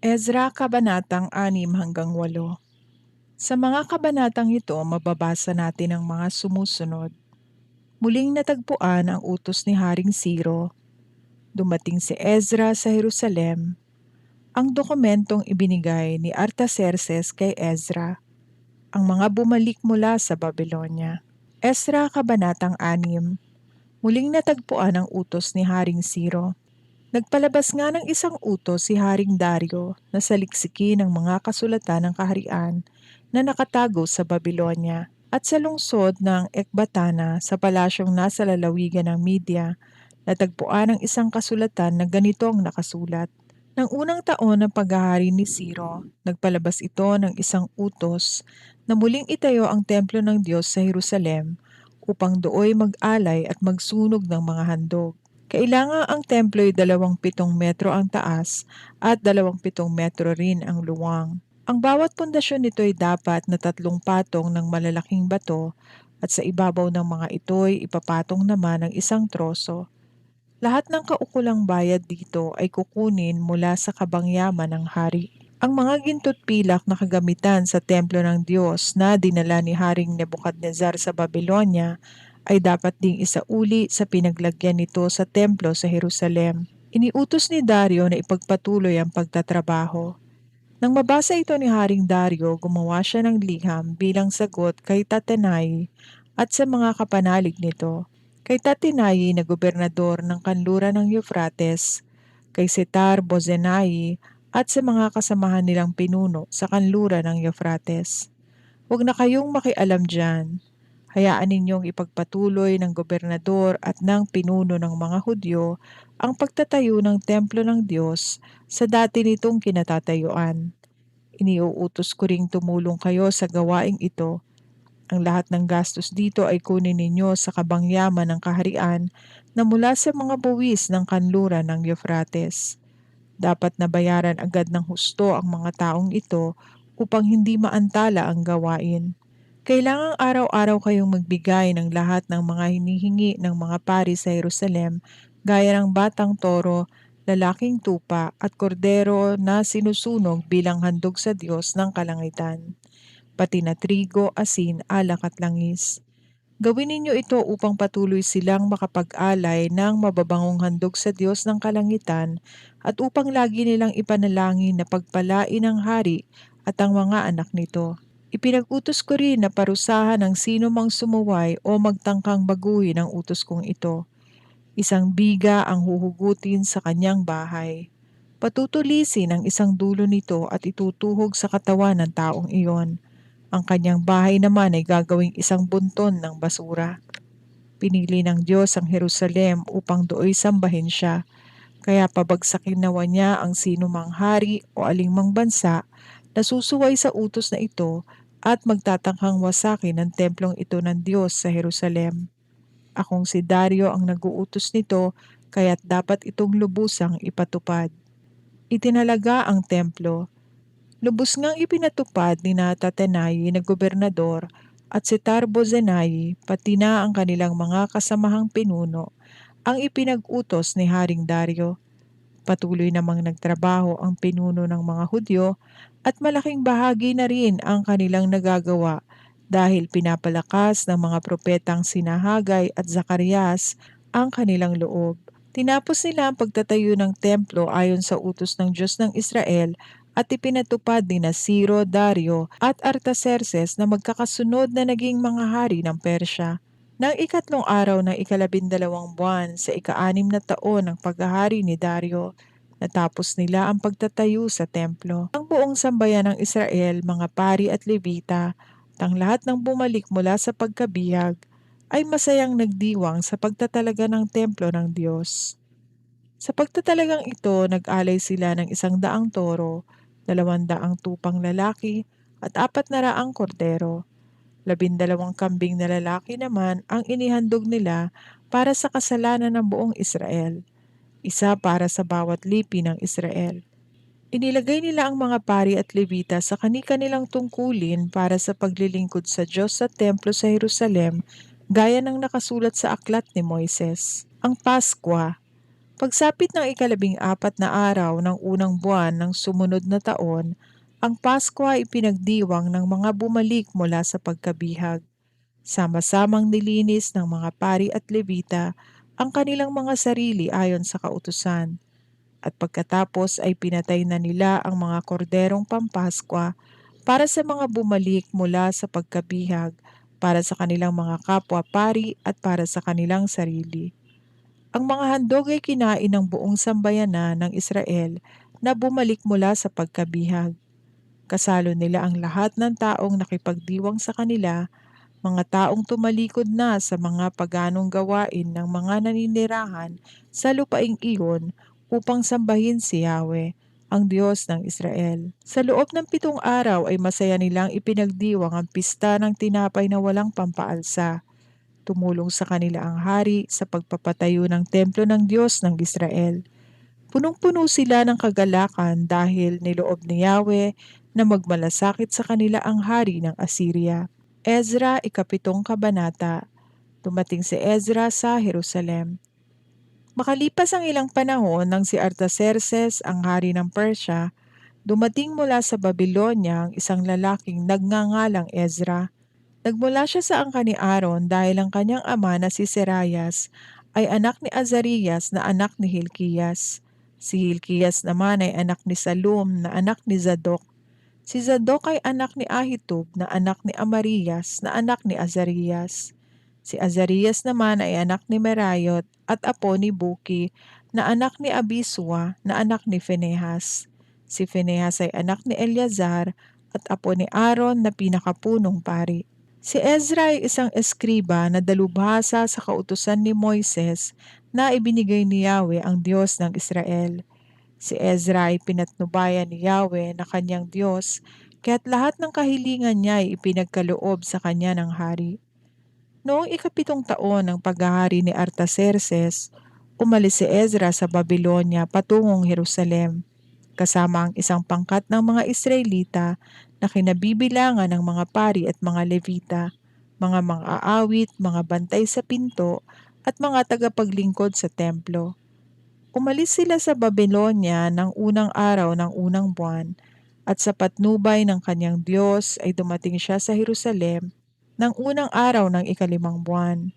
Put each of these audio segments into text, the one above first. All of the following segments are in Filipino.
Ezra Kabanatang 6 hanggang 8. Sa mga kabanatang ito, mababasa natin ang mga sumusunod. Muling natagpuan ang utos ni Haring Siro. Dumating si Ezra sa Jerusalem. Ang dokumentong ibinigay ni Artaxerxes kay Ezra. Ang mga bumalik mula sa Babylonia. Ezra Kabanatang 6. Muling natagpuan ang utos ni Haring Siro. Nagpalabas nga ng isang utos si Haring Dario na saliksikin ang mga kasulatan ng kaharian na nakatago sa Babylonia at sa lungsod ng Ekbatana sa palasyong nasa lalawigan ng Media. Natagpuan ang isang kasulatan na ganito ang nakasulat. Nang unang taon ng paghahari ni Ciro, nagpalabas ito ng isang utos na muling itayo ang templo ng Diyos sa Jerusalem upang dooy mag-alay at magsunog ng mga handog. Kailangan ang templo ay 27 metro ang taas at 27 metro rin ang luwang. Ang bawat pundasyon nito ay dapat na 3 patong ng malalaking bato at sa ibabaw ng mga ito ay ipapatong naman ng isang troso. Lahat ng kaukulang bayad dito ay kukunin mula sa kabangyaman ng hari. Ang mga ginto't pilak na kagamitan sa templo ng Diyos na dinala ni Haring Nebukadnezar sa Babylonia ay dapat ding isauli sa pinaglagyan nito sa templo sa Jerusalem. Iniutos ni Dario na ipagpatuloy ang pagtatrabaho. Nang mabasa ito ni Haring Dario, gumawa siya ng liham bilang sagot kay Tatenai at sa mga kapanalig nito. Kay Tatenai na gobernador ng kanluran ng Euphrates, kay Setar-Bozenai at sa mga kasamahan nilang pinuno sa kanluran ng Euphrates. Huwag na kayong makialam dyan. Hayaan ninyong ipagpatuloy ng gobernador at ng pinuno ng mga Hudyo ang pagtatayo ng templo ng Diyos sa dati nitong kinatatayuan. Iniuutos ko ring tumulong kayo sa gawaing ito. Ang lahat ng gastos dito ay kunin ninyo sa kabangyaman ng kaharian na mula sa mga buwis ng kanluran ng Euphrates. Dapat na bayaran agad ng husto ang mga taong ito upang hindi maantala ang gawain. Kailangang araw-araw kayong magbigay ng lahat ng mga hinihingi ng mga pari sa Jerusalem gaya ng batang toro, lalaking tupa at kordero na sinusunog bilang handog sa Diyos ng kalangitan, pati na trigo, asin, alak at langis. Gawin ninyo ito upang patuloy silang makapag-alay ng mababangong handog sa Diyos ng kalangitan at upang lagi nilang ipanalangin na pagpalain ang hari at ang mga anak nito. Ipinag-utos ko rin na parusahan ang sino mang sumuway o magtangkang baguhin ang utos kong ito. 1 biga ang huhugutin sa kanyang bahay. Patutulisin ang isang dulo nito at itutuhog sa katawan ng taong iyon. Ang kanyang bahay naman ay gagawing isang bunton ng basura. Pinili ng Diyos ang Jerusalem upang dooy sambahin siya. Kaya pabagsakin nawa niya ang sinumang hari o alingmang bansa na susuway sa utos na ito at magtatangkang wasakin ang templong ito ng Diyos sa Jerusalem. Akong si Dario ang naguutos nito, kaya't dapat itong lubusang ipatupad. Itinalaga ang templo. Lubos ngang ipinatupad ni Tatenai na gobernador at si Tarbozenai pati na ang kanilang mga kasamahang pinuno ang ipinag-utos ni Haring Dario. Patuloy namang nagtrabaho ang pinuno ng mga Hudyo at malaking bahagi na rin ang kanilang nagagawa dahil pinapalakas ng mga propetang sina Hagay at Zacarias ang kanilang loob. Tinapos nila ang pagtatayo ng templo ayon sa utos ng Diyos ng Israel at ipinatupad ni Ciro, Dario at Artaxerxes na magkakasunod na naging mga hari ng Persya. Nang ikatlong araw ng 12 buwan sa ika-6 na taon ng paghahari ni Dario, natapos nila ang pagtatayo sa templo. Ang buong sambayan ng Israel, mga pari at Levita, at ang lahat ng bumalik mula sa pagkabihag, ay masayang nagdiwang sa pagtatalaga ng templo ng Diyos. Sa pagtatalagang ito, nag-alay sila ng 100 toro, 200 tupang lalaki, at 400 kordero. 12 kambing na lalaki naman ang inihandog nila para sa kasalanan ng buong Israel, isa para sa bawat lipi ng Israel. Inilagay nila ang mga pari at levita sa kani-kanilang tungkulin para sa paglilingkod sa Diyos sa templo sa Jerusalem gaya ng nakasulat sa aklat ni Moises. Ang Paskwa. Pagsapit ng ikalabing-apat na araw ng unang buwan ng sumunod na taon, ang Pasko ay pinagdiwang ng mga bumalik mula sa pagkabihag. Sama-samang nilinis ng mga pari at levita ang kanilang mga sarili ayon sa kautusan. At pagkatapos ay pinatay na nila ang mga korderong pampaskwa para sa mga bumalik mula sa pagkabihag, para sa kanilang mga kapwa-pari at para sa kanilang sarili. Ang mga handog ay kinain ng buong sambayanan ng Israel na bumalik mula sa pagkabihag. Kasalo nila ang lahat ng taong nakipagdiwang sa kanila, mga taong tumalikod na sa mga paganong gawain ng mga naninirahan sa lupaing iyon upang sambahin si Yahweh, ang Diyos ng Israel. Sa loob ng 7 araw ay masaya nilang ipinagdiwang ang pista ng tinapay na walang pampaalsa. Tumulong sa kanila ang hari sa pagpapatayo ng templo ng Diyos ng Israel. Punong-puno sila ng kagalakan dahil niloob ni Yahweh na magmalasakit sa kanila ang hari ng Assyria. Ezra, ikapitong kabanata. Dumating si Ezra sa Jerusalem. Makalipas ang ilang panahon nang si Artaxerxes, ang hari ng Persya, dumating mula sa Babylonia ang isang lalaking nagngangalang Ezra. Nagmula siya sa angkan ni Aaron dahil ang kanyang ama na si Serayas ay anak ni Azarias na anak ni Hilkias. Si Hilkias naman ay anak ni Salum na anak ni Zadok. Si Zadok ay anak ni Ahitub na anak ni Amarias na anak ni Azarias. Si Azarias naman ay anak ni Merayot at apo ni Buki na anak ni Abisua na anak ni Phinehas. Si Phinehas ay anak ni Eleazar at apo ni Aaron na pinakapunong pari. Si Ezra ay isang eskriba na dalubhasa sa kautusan ni Moises na ibinigay ni Yahweh ang Diyos ng Israel. Si Ezra ay pinatnubayan ni Yahweh na kanyang Diyos, kaya't lahat ng kahilingan niya ay ipinagkaloob sa kanya ng hari. Noong ikapitong taon ng paghahari ni Artaxerxes, umalis si Ezra sa Babylonia patungong Jerusalem, kasama ang isang pangkat ng mga Israelita na kinabibilangan ng mga pari at mga levita, mga mang-aawit, mga bantay sa pinto, at mga tagapaglingkod sa templo. Umalis sila sa Babylonia ng unang araw ng unang buwan, at sa patnubay ng kanyang Diyos ay dumating siya sa Jerusalem ng unang araw ng ikalimang buwan.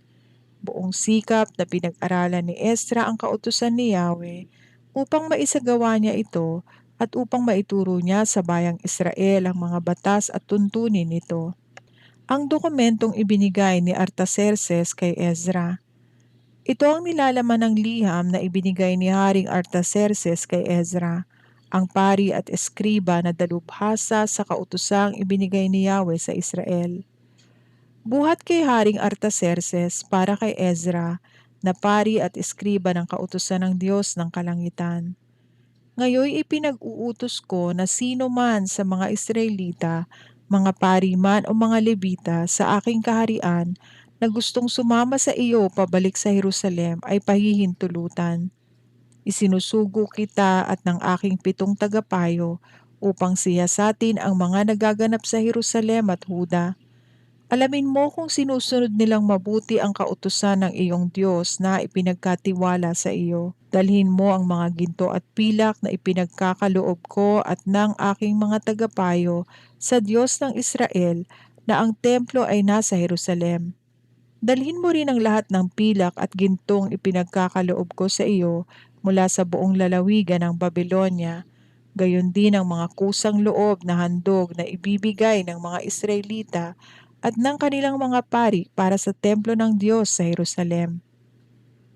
Buong sikap na pinag-aralan ni Ezra ang kautusan ni Yahweh upang maisagawa niya ito at upang maituro niya sa bayang Israel ang mga batas at tuntunin nito. Ang dokumentong ibinigay ni Artaxerxes kay Ezra. Ito ang nilalaman ng liham na ibinigay ni Haring Artaxerxes kay Ezra, ang pari at eskriba na dalubhasa sa kautusang ibinigay ni Yahweh sa Israel. Buhat kay Haring Artaxerxes para kay Ezra, na pari at eskriba ng kautusan ng Diyos ng kalangitan. Ngayoy ipinag-uutos ko na sino man sa mga Israelita, mga pari man o mga Levita sa aking kaharian na gustong sumama sa iyo pabalik sa Jerusalem ay pahihintulutan. Isinusugo kita at ng aking 7 tagapayo upang siyasatin ang mga nagaganap sa Jerusalem at Huda. Alamin mo kung sinusunod nilang mabuti ang kautusan ng iyong Diyos na ipinagkatiwala sa iyo. Dalhin mo ang mga ginto at pilak na ipinagkakaloob ko at ng aking mga tagapayo sa Diyos ng Israel na ang templo ay nasa Jerusalem. Dalhin mo rin ang lahat ng pilak at gintong ipinagkakaloob ko sa iyo mula sa buong lalawigan ng Babylonia, gayon din ang mga kusang loob na handog na ibibigay ng mga Israelita at ng kanilang mga pari para sa templo ng Diyos sa Jerusalem.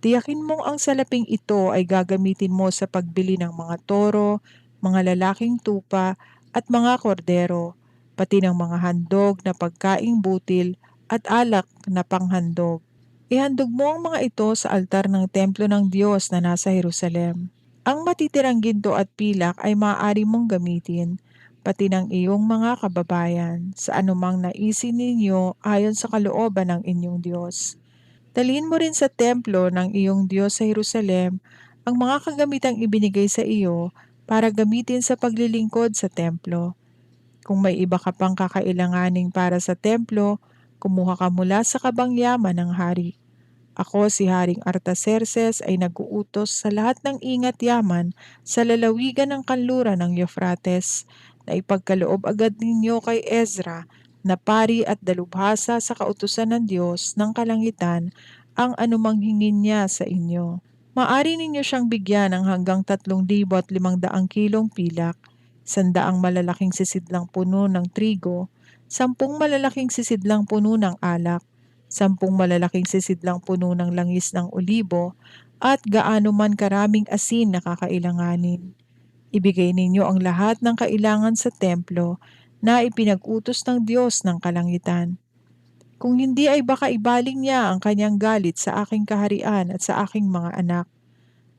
Tiyakin mong ang salaping ito ay gagamitin mo sa pagbili ng mga toro, mga lalaking tupa at mga kordero, pati ng mga handog na pagkaing butil at alak na panghandog. Ihandog mo ang mga ito sa altar ng templo ng Diyos na nasa Jerusalem. Ang matitirang ginto at pilak ay maaari mong gamitin, pati ng iyong mga kababayan, sa anumang naisin ninyo ayon sa kalooban ng inyong Diyos. Dalhin mo rin sa templo ng iyong Diyos sa Jerusalem ang mga kagamitang ibinigay sa iyo para gamitin sa paglilingkod sa templo. Kung may iba ka pang kakailanganing para sa templo, kumuha ka mula sa kabangyaman ng hari. Ako si Haring Artaxerxes ay nag-uutos sa lahat ng ingat yaman sa lalawigan ng kanluran ng Euphrates na ipagkaloob agad ninyo kay Ezra na pari at dalubhasa sa kautusan ng Diyos ng kalangitan ang anumang hingin niya sa inyo. Maari ninyo siyang bigyan ng hanggang 3,500 kilong pilak, 100 malalaking sisidlang puno ng trigo, 10 malalaking sisidlang puno ng alak, 10 malalaking sisidlang puno ng langis ng olibo, at gaano man karaming asin na kakailanganin. Ibigay ninyo ang lahat ng kailangan sa templo na ipinag-utos ng Diyos ng kalangitan. Kung hindi ay baka ibaling niya ang kanyang galit sa aking kaharian at sa aking mga anak.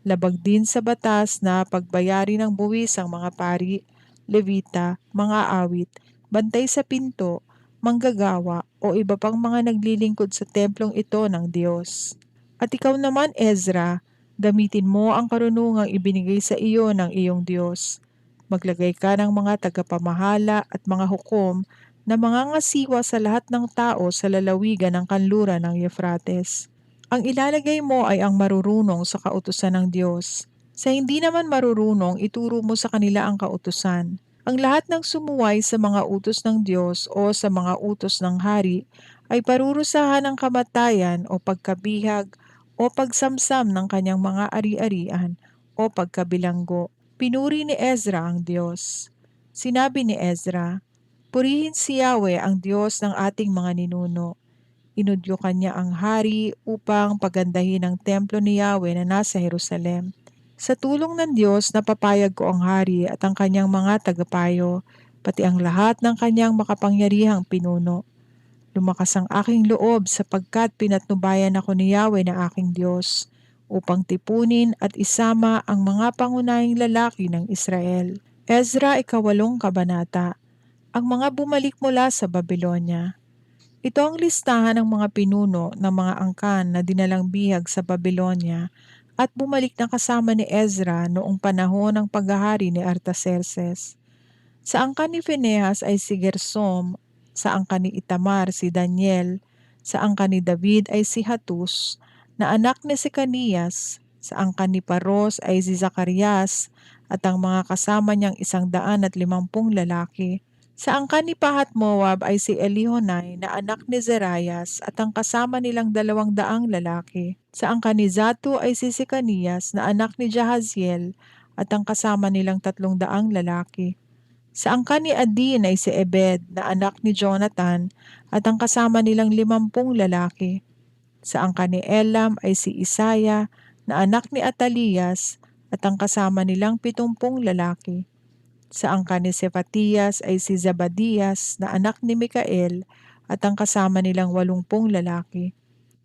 Labag din sa batas na pagbayari ng buwis ang mga pari, levita, mga awit, bantay sa pinto, manggagawa o iba pang mga naglilingkod sa templong ito ng Diyos. At ikaw naman, Ezra, gamitin mo ang karunungang ibinigay sa iyo ng iyong Diyos. Maglagay ka ng mga tagapamahala at mga hukom na mangangasiwa sa lahat ng tao sa lalawigan ng kanluran ng Euphrates. Ang ilalagay mo ay ang marurunong sa kautusan ng Diyos. Sa hindi naman marurunong, ituro mo sa kanila ang kautusan. Ang lahat ng sumuway sa mga utos ng Diyos o sa mga utos ng hari ay parurusahan ng kamatayan o pagkabihag o pagsamsam ng kanyang mga ari-arian o pagkabilanggo. Pinuri ni Ezra ang Diyos. Sinabi ni Ezra, "Purihin si Yahweh ang Diyos ng ating mga ninuno. Inudyukan niya ang hari upang pagandahin ang templo ni Yahweh na nasa Jerusalem. Sa tulong ng Diyos, napapayag ko ang hari at ang kanyang mga tagapayo, pati ang lahat ng kanyang makapangyarihang pinuno. Lumakas ang aking loob sapagkat pinatnubayan ako ni Yahweh na aking Diyos, upang tipunin at isama ang mga pangunahing lalaki ng Israel." Ezra, 8 kabanata. Ang mga bumalik mula sa Babylonia. Ito ang listahan ng mga pinuno ng mga angkan na dinalang bihag sa Babylonia at bumalik na kasama ni Ezra noong panahon ng paghahari ni Artaxerxes. Sa angkan ni Phinehas ay si Gersom, sa angkan ni Itamar si Daniel, sa angkan ni David ay si Hatus, na anak ni Sekanias, sa angkan ni Paros ay si Zacarias, at ang mga kasama niyang 150 lalaki. Sa angkan ni Pahat Moab ay si Elihonai na anak ni Zerayas at ang kasama nilang 200 lalaki. Sa angkan ni Zatu ay si Sekanias na anak ni Jahaziel at ang kasama nilang 300 lalaki. Sa angkan ni Adin ay si Ebed na anak ni Jonathan at ang kasama nilang 50 lalaki. Sa angkan ni Elam ay si Isaya na anak ni Atalias at ang kasama nilang 70 lalaki. Sa angkan ni Sefatias ay si Zabadias na anak ni Mikael at ang kasama nilang 80 lalaki.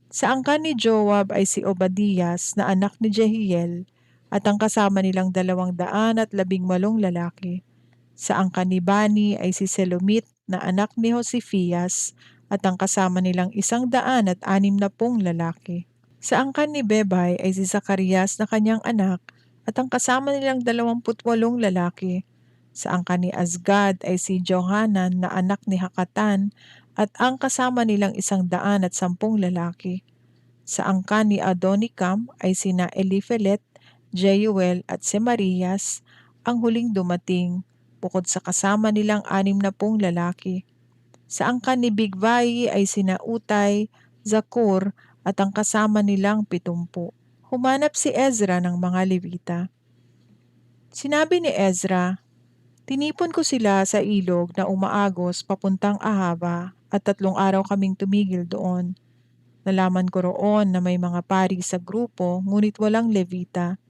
Sa angkan ni Joab ay si Obadias na anak ni Jehiel at ang kasama nilang 218 lalaki. Sa angkan ni Bani ay si Selomit na anak ni Josifias at ang kasama nilang 160 lalaki. Sa angkan ni Bebay ay si Zacarias na kanyang anak at ang kasama nilang 28 lalaki. Sa angkan ni Azgad ay si Johanan na anak ni Hakatan at ang kasama nilang 110 lalaki. Sa angkan ni Adonikam ay sina Eliphelet, Jeuel at Semarias ang huling dumating, bukod sa kasama nilang 60 lalaki. Sa angkan ni Bigvai ay sina Utay, Zakur at ang kasama nilang 70. Humanap si Ezra ng mga Levita. Sinabi ni Ezra, "Tinipon ko sila sa ilog na umaagos papuntang Ahava at 3 araw kaming tumigil doon. Nalaman ko roon na may mga pari sa grupo ngunit walang Levita.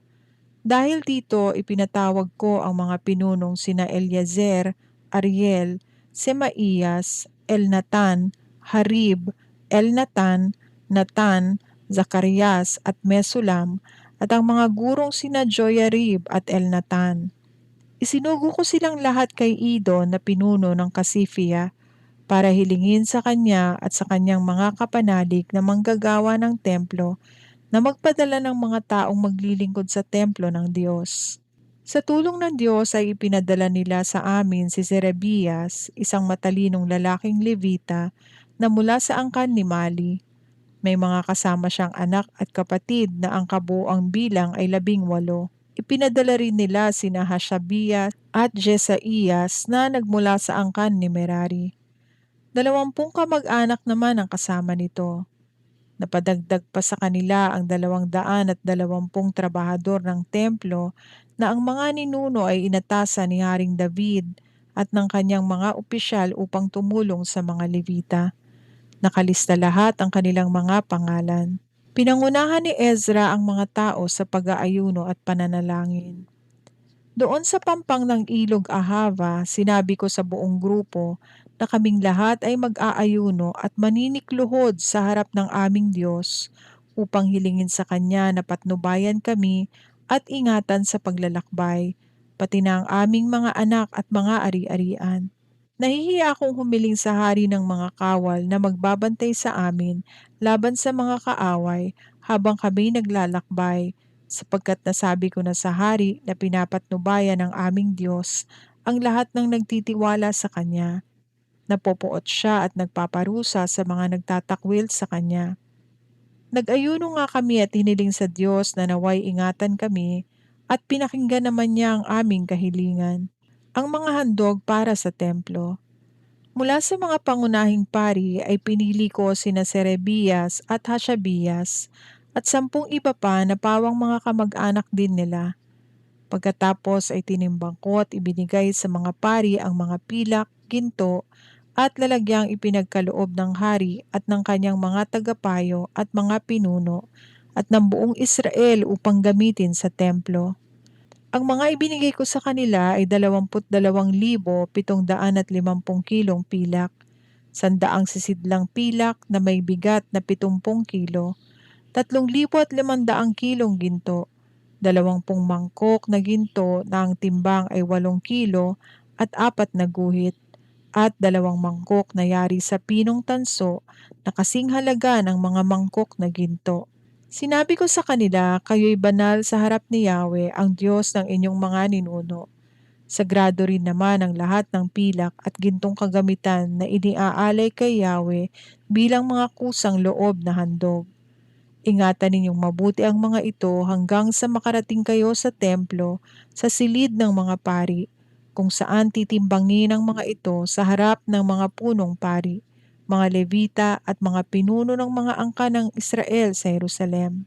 Dahil dito ipinatawag ko ang mga pinunong sina Eliezer, Ariel, Semaiyas, Elnatan, Harib, Elnatan, Natan, Zacarias at Mesulam at ang mga gurong sina Joyarib at Elnatan. Isinugo ko silang lahat kay Ido na pinuno ng Kasifia para hilingin sa kanya at sa kanyang mga kapanalig na manggagawa ng templo na magpadala ng mga taong maglilingkod sa templo ng Diyos. Sa tulong ng Diyos ay ipinadala nila sa amin si Serebias, isang matalinong lalaking Levita na mula sa angkan ni Mali. May mga kasama siyang anak at kapatid na ang kabuuang bilang ay 18. Ipinadala rin nila sina Hashabiah at Jesaias na nagmula sa angkan ni Merari. 20 kamag-anak naman ang kasama nito. Napadagdag pa sa kanila ang 220 trabahador ng templo na ang mga ninuno ay inatasan ni Haring David at ng kanyang mga opisyal upang tumulong sa mga Levita. Nakalista lahat ang kanilang mga pangalan. Pinangunahan ni Ezra ang mga tao sa pag-aayuno at pananalangin. Doon sa pampang ng ilog Ahava, sinabi ko sa buong grupo na kaming lahat ay mag-aayuno at maninikluhod sa harap ng aming Diyos upang hilingin sa Kanya na patnubayan kami at ingatan sa paglalakbay, pati na ang aming mga anak at mga ari-arian. Nahihiya akong humiling sa hari ng mga kawal na magbabantay sa amin laban sa mga kaaway habang kami naglalakbay, sapagkat nasabi ko na sa hari na pinapatnubayan ng aming Diyos ang lahat ng nagtitiwala sa Kanya. Napopoot siya at nagpaparusa sa mga nagtatakwil sa Kanya. Nag-ayuno nga kami at hiniling sa Diyos na naway ingatan kami at pinakinggan naman niya ang aming kahilingan. Ang mga handog para sa templo. Mula sa mga pangunahing pari ay pinili ko sina Serebias at Hashabias at 10 iba pa na pawang mga kamag-anak din nila. Pagkatapos ay tinimbang ko at ibinigay sa mga pari ang mga pilak, ginto at lalagyang ipinagkaloob ng hari at ng kanyang mga tagapayo at mga pinuno at ng buong Israel upang gamitin sa templo. Ang mga ibinigay ko sa kanila ay 22,750 kilong pilak, 100 sisidlang pilak na may bigat na 70 kilo, 3,500 kilong ginto, 20 mangkok na ginto na ang timbang ay 8 kilo at 4 na guhit, at 2 mangkok na yari sa pinong tanso na kasing halaga ng mga mangkok na ginto. Sinabi ko sa kanila, kayo'y banal sa harap ni Yahweh, ang Diyos ng inyong mga ninuno. Sagrado rin naman ang lahat ng pilak at gintong kagamitan na iniaalay kay Yahweh bilang mga kusang loob na handog. Ingatan ninyong mabuti ang mga ito hanggang sa makarating kayo sa templo sa silid ng mga pari, kung saan titimbangin ang mga ito sa harap ng mga punong pari, mga Levita at mga pinuno ng mga angkan ng Israel sa Jerusalem.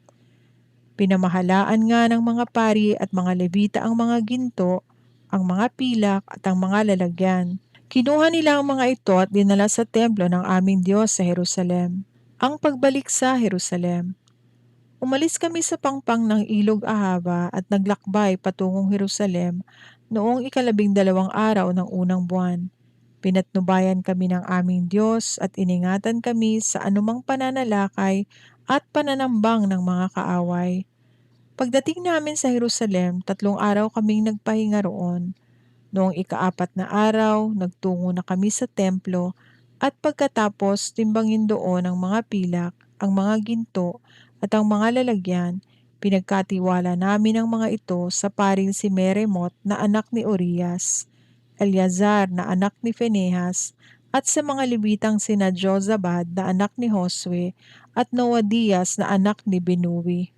Pinamahalaan nga ng mga pari at mga Levita ang mga ginto, ang mga pilak at ang mga lalagyan. Kinuha nila ang mga ito at dinala sa templo ng aming Diyos sa Jerusalem. Ang pagbalik sa Jerusalem. Umalis kami sa pangpang ng ilog Ahava at naglakbay patungong Jerusalem noong 12 araw ng unang buwan. Pinatnubayan kami ng aming Diyos at iningatan kami sa anumang pananalakay at pananambang ng mga kaaway. Pagdating namin sa Jerusalem, 3 araw kaming nagpahinga roon. Noong ika-4 na araw, nagtungo na kami sa templo at pagkatapos timbangin doon ang mga pilak, ang mga ginto at ang mga lalagyan, pinagkatiwala namin ang mga ito sa paring si Meremot na anak ni Urias, Eleazar na anak ni Phinehas, at sa mga Levitang sina Jozabad na anak ni Josue at Noadias na anak ni Binuwi.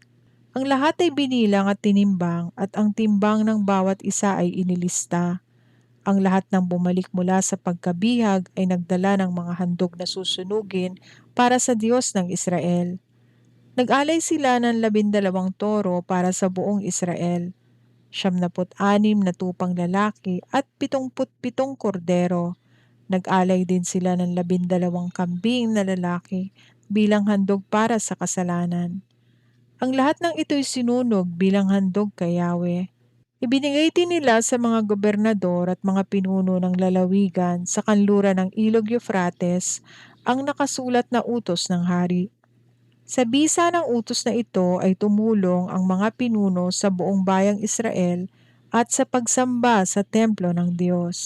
Ang lahat ay binilang at tinimbang at ang timbang ng bawat isa ay inilista. Ang lahat ng bumalik mula sa pagkabihag ay nagdala ng mga handog na susunugin para sa Diyos ng Israel. Nag-alay sila ng 12 toro para sa buong Israel, 76 na tupang lalaki at 77 kordero. Nag-alay din sila ng 12 kambing na lalaki bilang handog para sa kasalanan. Ang lahat ng ito'y sinunog bilang handog kay Yahweh. Ibinigay din nila sa mga gobernador at mga pinuno ng lalawigan sa kanluran ng Ilog Eufrates ang nakasulat na utos ng hari. Sa bisa ng utos na ito ay tumulong ang mga pinuno sa buong bayang Israel at sa pagsamba sa templo ng Diyos.